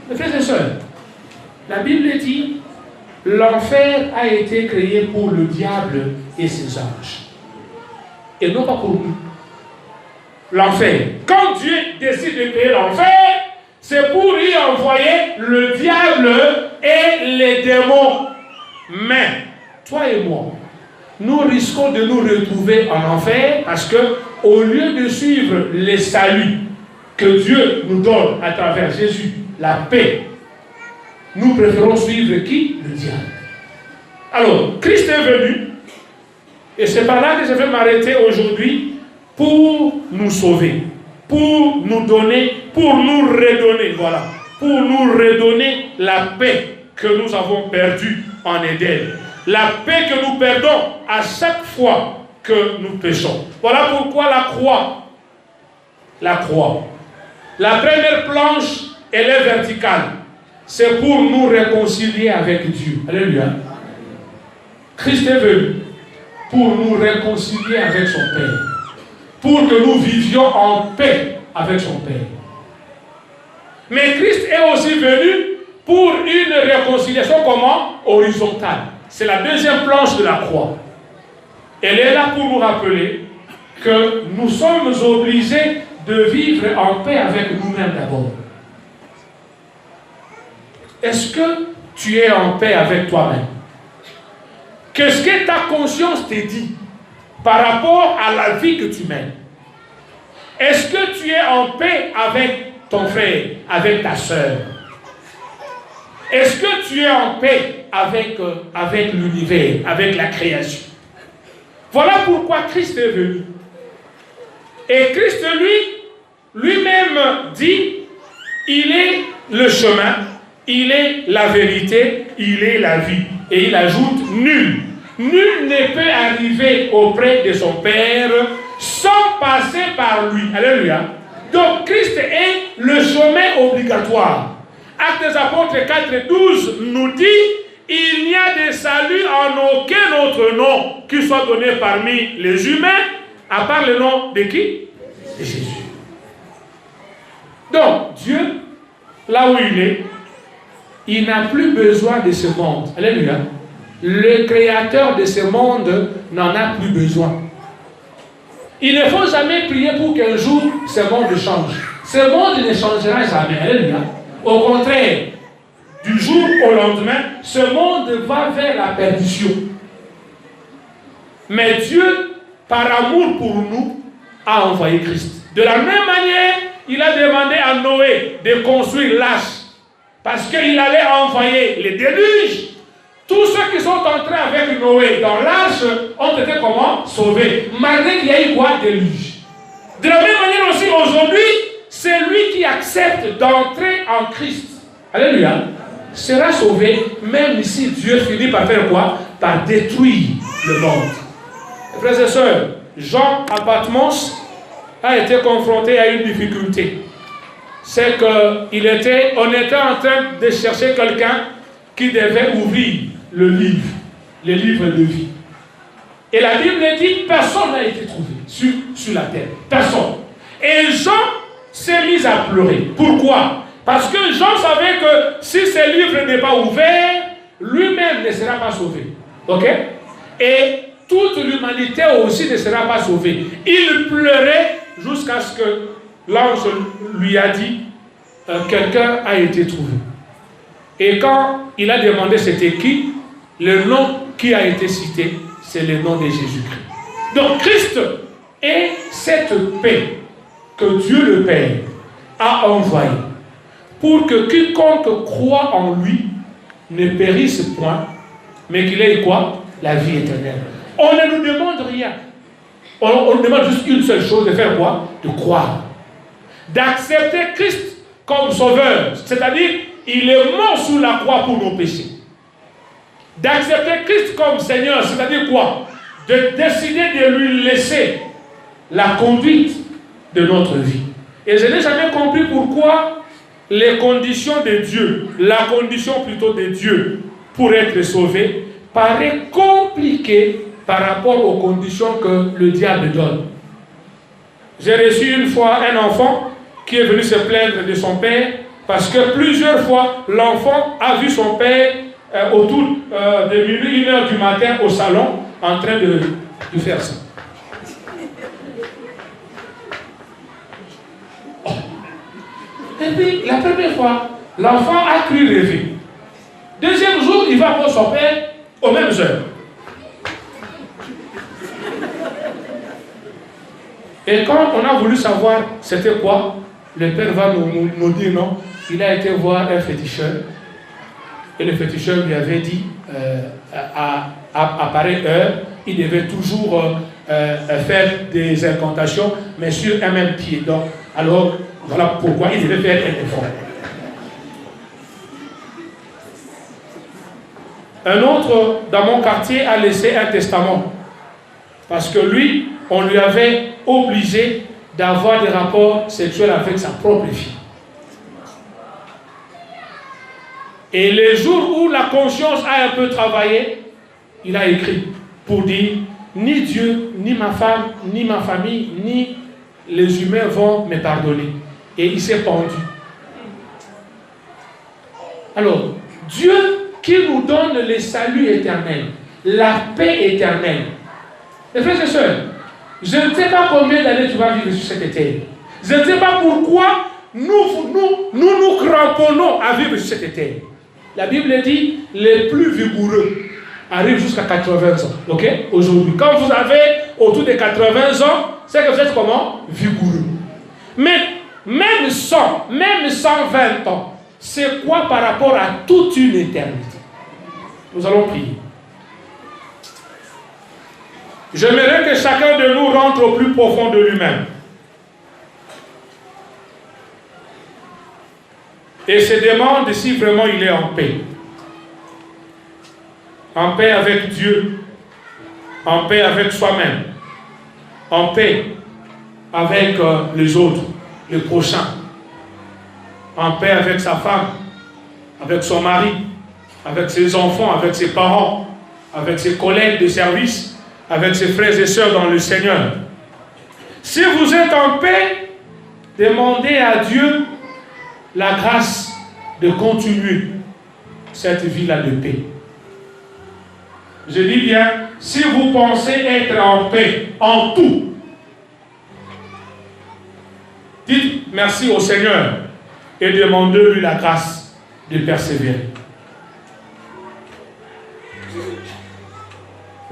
Mes frères et sœurs, la Bible dit, l'enfer a été créé pour le diable et ses anges. et non pas pour nous. L'enfer. Quand Dieu décide de créer l'enfer, c'est pour y envoyer le diable et les démons. Mais, toi et moi, nous risquons de nous retrouver en enfer parce que, au lieu de suivre les saluts que Dieu nous donne à travers Jésus, la paix, nous préférons suivre qui? Le diable. Alors, Christ est venu, et c'est par là que je vais m'arrêter aujourd'hui pour nous sauver, pour nous donner, pour nous redonner, voilà, pour nous redonner la paix que nous avons perdue en Éden. La paix que nous perdons à chaque fois que nous péchons. Voilà pourquoi la croix. La croix. La première planche, elle est verticale. C'est pour nous réconcilier avec Dieu. Alléluia. Christ est venu pour nous réconcilier avec son Père. Pour que nous vivions en paix avec son Père. Mais Christ est aussi venu pour une réconciliation comment? Horizontale. C'est la deuxième planche de la croix. Elle est là pour nous rappeler que nous sommes obligés de vivre en paix avec nous-mêmes d'abord. Est-ce que tu es en paix avec toi-même? Qu'est-ce que ta conscience te dit par rapport à la vie que tu mènes? Est-ce que tu es en paix avec ton frère, avec ta soeur? Est-ce que tu es en paix avec l'univers, avec la création? Voilà pourquoi Christ est venu. Et Christ, lui-même dit, il est le chemin, il est la vérité, il est la vie. Et il ajoute, nul ne peut arriver auprès de son Père sans passer par lui. Alléluia. Donc Christ est le chemin obligatoire. Actes des Apôtres 4:12 nous dit, il n'y a de salut en aucun autre nom qui soit donné parmi les humains, à part le nom de qui? De Jésus. Donc, Dieu, là où il n'a plus besoin de ce monde. Alléluia. Le créateur de ce monde n'en a plus besoin. Il ne faut jamais prier pour qu'un jour ce monde change. Ce monde ne changera jamais. Alléluia. Au contraire, du jour au lendemain, ce monde va vers la perdition. Mais Dieu, par amour pour nous, a envoyé Christ. De la même manière, il a demandé à Noé de construire l'arche. Parce qu'il allait envoyer les déluges. Tous ceux qui sont entrés avec Noé dans l'arche ont été comment? Sauvés. Malgré qu'il y a eu quoi? Déluge. De la même manière aussi, aujourd'hui, celui qui accepte d'entrer en Christ, alléluia, sera sauvé, même si Dieu finit par faire quoi? Par détruire le monde. Frères et sœurs, Jean à Patmos a été confronté à une difficulté. C'est qu'on était en train de chercher quelqu'un qui devait ouvrir le livre de vie. Et la Bible dit, personne n'a été trouvé sur la terre. Personne. Et Jean s'est mis à pleurer. Pourquoi? Parce que Jean savait que si ce livre n'est pas ouvert, lui-même ne sera pas sauvé. Ok? Et toute l'humanité aussi ne sera pas sauvée. Il pleurait jusqu'à ce que l'ange lui a dit, quelqu'un a été trouvé. Et quand il a demandé c'était qui, le nom qui a été cité, c'est le nom de Jésus-Christ. Donc Christ est cette paix que Dieu le Père a envoyée pour que quiconque croit en lui ne périsse point, mais qu'il ait quoi? La vie éternelle. On ne nous demande rien. On nous demande juste une seule chose, de faire quoi? De croire. D'accepter Christ comme sauveur. C'est-à-dire, il est mort sous la croix pour nos péchés. D'accepter Christ comme Seigneur, c'est-à-dire quoi? De décider de lui laisser la conduite de notre vie. Et je n'ai jamais compris pourquoi les conditions de Dieu, la condition plutôt de Dieu pour être sauvé, paraît compliquée par rapport aux conditions que le diable donne. J'ai reçu une fois un enfant qui est venu se plaindre de son père parce que plusieurs fois l'enfant a vu son père autour de minuit, 1h du matin au salon en train de faire ça. Et puis, la première fois, l'enfant a cru rêver. Deuxième jour, il va voir son père aux mêmes heures. Et quand on a voulu savoir c'était quoi, le père va nous dire non, il a été voir un féticheur. Et le féticheur lui avait dit, à pareille heure, il devait toujours faire des incantations, mais sur un même pied. Donc, alors, voilà pourquoi il devait faire un effort. Un autre, dans mon quartier, a laissé un testament. Parce que lui, on lui avait obligé d'avoir des rapports sexuels avec sa propre fille. Et les jours où la conscience a un peu travaillé, il a écrit pour dire, ni Dieu, ni ma femme, ni ma famille, ni les humains vont me pardonner. Et il s'est pendu. Alors, Dieu qui nous donne le salut éternel, la paix éternelle. Mes frères et sœurs, je ne sais pas combien d'années tu vas vivre sur cette terre. Je ne sais pas pourquoi nous cramponnons à vivre sur cette terre. La Bible dit, les plus vigoureux arrivent jusqu'à 80 ans. Ok? Aujourd'hui. Quand vous avez autour de 80 ans, c'est que vous êtes comment? Vigoureux. Mais même 100, même 120 ans, c'est quoi par rapport à toute une éternité? Nous allons prier. J'aimerais que chacun de nous rentre au plus profond de lui-même. Et se demande si vraiment il est en paix. En paix avec Dieu. En paix avec soi-même. En paix avec les autres, les prochains. En paix avec sa femme, avec son mari, avec ses enfants, avec ses parents, avec ses collègues de service, avec ses frères et sœurs dans le Seigneur. Si vous êtes en paix, demandez à Dieu la grâce de continuer cette vie-là de paix. Je dis bien, si vous pensez être en paix en tout, dites merci au Seigneur et demandez-lui la grâce de persévérer.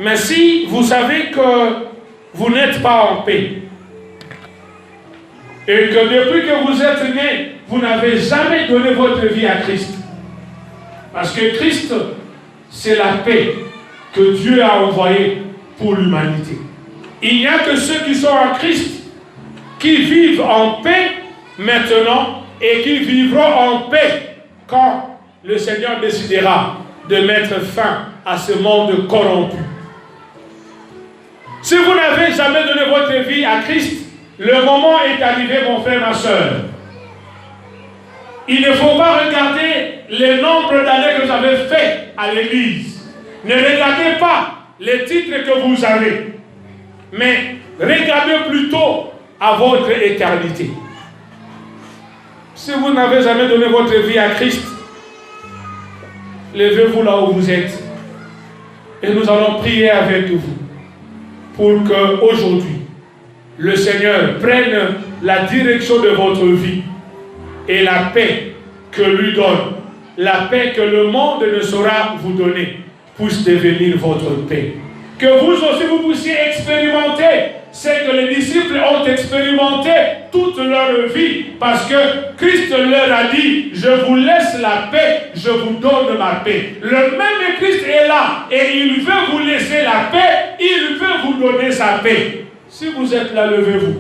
Mais si vous savez que vous n'êtes pas en paix et que depuis que vous êtes né, vous n'avez jamais donné votre vie à Christ, parce que Christ, c'est la paix que Dieu a envoyée pour l'humanité. Il n'y a que ceux qui sont en Christ qui vivent en paix maintenant et qui vivront en paix quand le Seigneur décidera de mettre fin à ce monde corrompu. Si vous n'avez jamais donné votre vie à Christ, le moment est arrivé, mon frère, ma soeur. Il ne faut pas regarder le nombre d'années que vous avez fait à l'église. Ne regardez pas les titres que vous avez, mais regardez plutôt à votre éternité. Si vous n'avez jamais donné votre vie à Christ, levez-vous là où vous êtes et nous allons prier avec vous pour que aujourd'hui le Seigneur prenne la direction de votre vie et la paix que lui donne, la paix que le monde ne saura vous donner, puisse devenir votre paix. Que vous aussi vous puissiez expérimenter ce que les disciples ont expérimenté toute leur vie, parce que Christ leur a dit, je vous laisse la paix, je vous donne ma paix. Le même Christ est là et il veut vous laisser la paix, il veut vous donner sa paix. Si vous êtes là, levez-vous.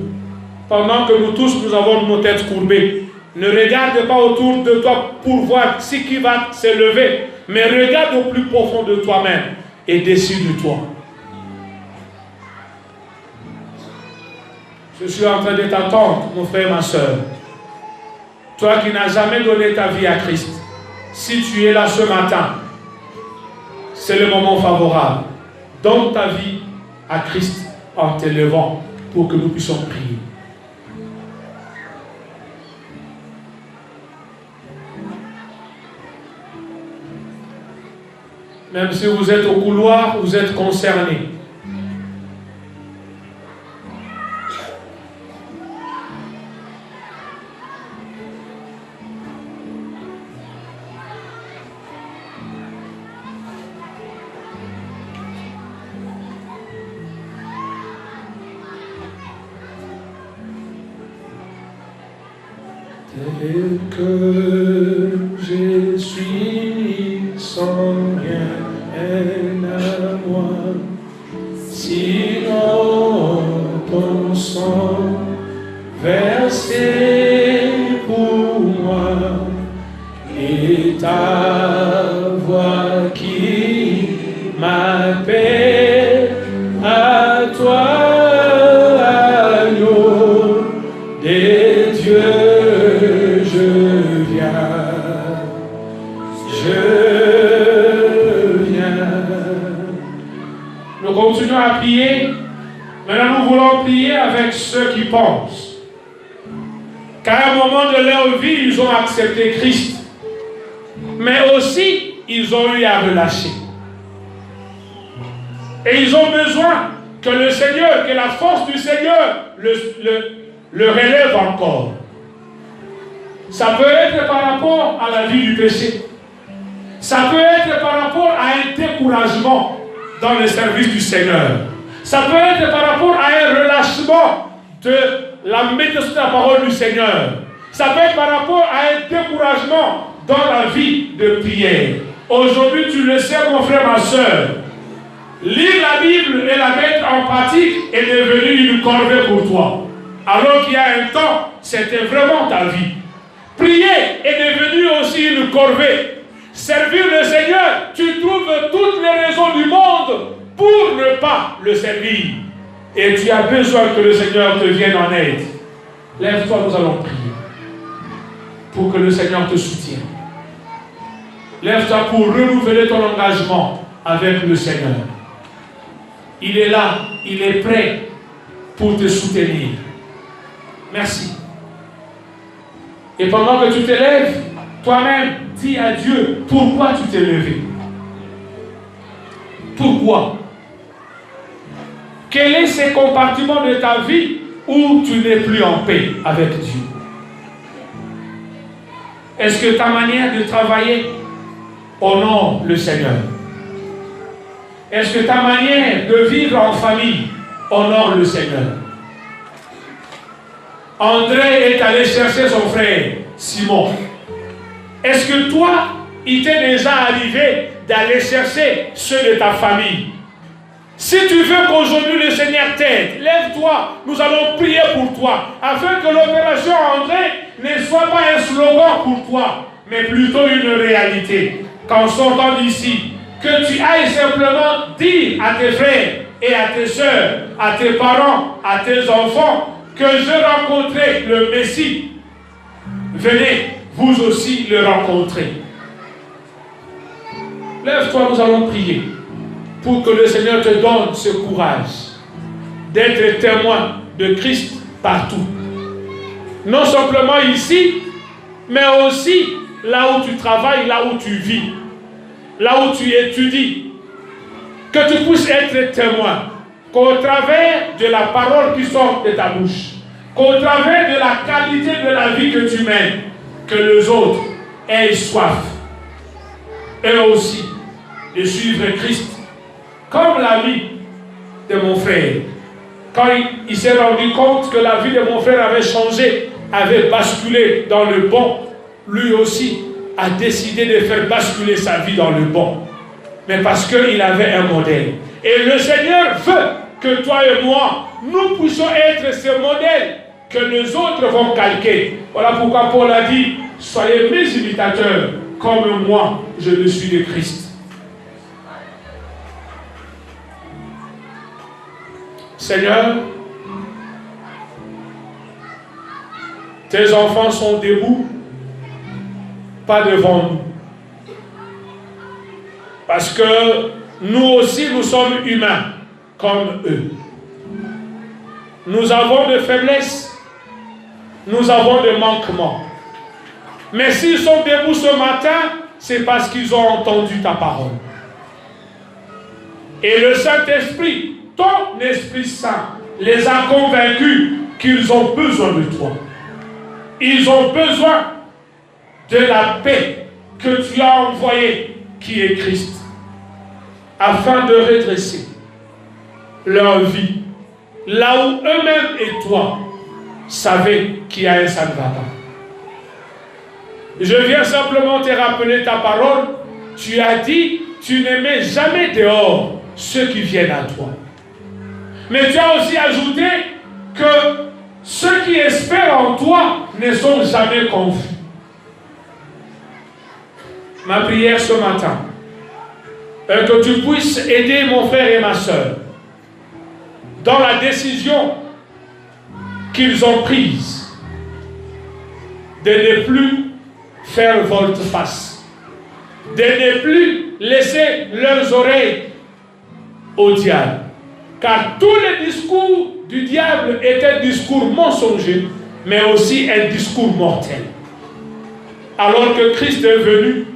Pendant que nous tous, nous avons nos têtes courbées, ne regarde pas autour de toi pour voir ce qui va se lever, mais regarde au plus profond de toi-même et décide-toi. Je suis en train de t'attendre, mon frère, ma soeur. Toi qui n'as jamais donné ta vie à Christ, si tu es là ce matin, c'est le moment favorable. Donne ta vie à Christ en te levant pour que nous puissions prier. Même si vous êtes au couloir, vous êtes concerné. que je suis sans rien à moi, sinon ton sang versé pour moi et ta voix qui m'appelle à toi, agneau des dieux, je viens. Nous continuons à prier. Maintenant, nous voulons prier avec ceux qui pensent qu'à un moment de leur vie, ils ont accepté Christ. Mais aussi, ils ont eu à relâcher. Et ils ont besoin que le Seigneur, que la force du Seigneur le relève encore. Ça peut être par rapport à la vie du péché. Ça peut être par rapport à un découragement dans le service du Seigneur. Ça peut être par rapport à un relâchement de la méditation de la parole du Seigneur. Ça peut être par rapport à un découragement dans la vie de prière. Aujourd'hui, tu le sais, mon frère, ma soeur, lire la Bible et la mettre en pratique est devenu une corvée pour toi. Alors qu'il y a un temps, c'était vraiment ta vie. Prier est devenu aussi une corvée. Servir le Seigneur, tu trouves toutes les raisons du monde pour ne pas le servir. Et tu as besoin que le Seigneur te vienne en aide. Lève-toi, nous allons prier pour que le Seigneur te soutienne. Lève-toi pour renouveler ton engagement avec le Seigneur. Il est là, il est prêt pour te soutenir. Merci. Et pendant que tu te lèves, toi-même, dis à Dieu pourquoi tu t'es levé. Pourquoi? Quel est ce compartiment de ta vie où tu n'es plus en paix avec Dieu? Est-ce que ta manière de travailler honore le Seigneur? Est-ce que ta manière de vivre en famille honore le Seigneur? André est allé chercher son frère Simon. Est-ce que toi, il t'est déjà arrivé d'aller chercher ceux de ta famille? Si tu veux qu'aujourd'hui le Seigneur t'aide, lève-toi, nous allons prier pour toi, afin que l'opération André ne soit pas un slogan pour toi, mais plutôt une réalité. Qu'en sortant d'ici, que tu ailles simplement dire à tes frères et à tes soeurs, à tes parents, à tes enfants, que je rencontrais le Messie. Venez, vous aussi le rencontrer. Lève-toi, nous allons prier pour que le Seigneur te donne ce courage d'être témoin de Christ partout. Non simplement ici, mais aussi là où tu travailles, là où tu vis, là où tu étudies. Que tu puisses être témoin, qu'au travers de la parole qui sort de ta bouche, qu'au travers de la qualité de la vie que tu mènes, que les autres aient soif, eux aussi, de suivre Christ. Comme la vie de mon frère, quand il s'est rendu compte que la vie de mon frère avait changé, avait basculé dans le bon, lui aussi a décidé de faire basculer sa vie dans le bon. Mais parce qu'il avait un modèle. Et le Seigneur veut que toi et moi, nous puissions être ce modèle que les autres vont calquer. Voilà pourquoi Paul a dit, soyez mes imitateurs, comme moi, je le suis de Christ. Seigneur, tes enfants sont debout, pas devant nous. Parce que nous aussi, nous sommes humains, comme eux. Nous avons de faiblesses, nous avons de manquements. Mais s'ils sont debout ce matin, c'est parce qu'ils ont entendu ta parole. Et le Saint-Esprit, ton Esprit Saint, les a convaincus qu'ils ont besoin de toi. Ils ont besoin de la paix que tu as envoyée, qui est Christ, afin de redresser leur vie, là où eux-mêmes et toi savaient qu'il y a un ça ne va pas. Je viens simplement te rappeler ta parole. Tu as dit, tu ne mets jamais dehors ceux qui viennent à toi. Mais tu as aussi ajouté que ceux qui espèrent en toi ne sont jamais confus. Ma prière ce matin est que tu puisses aider mon frère et ma soeur dans la décision qu'ils ont prise de ne plus faire volte-face, de ne plus laisser leurs oreilles au diable. Car tous les discours du diable étaient un discours mensonger, mais aussi un discours mortel. Alors que Christ est venu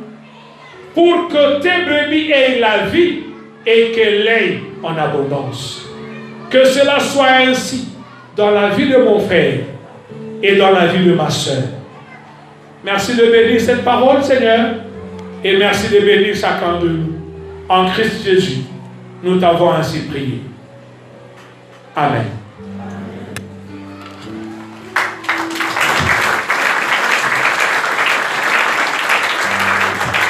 pour que tes brebis aient la vie et qu'elle aient en abondance. Que cela soit ainsi dans la vie de mon frère et dans la vie de ma soeur. Merci de bénir cette parole, Seigneur, et merci de bénir chacun de nous. En Christ Jésus, nous t'avons ainsi prié. Amen.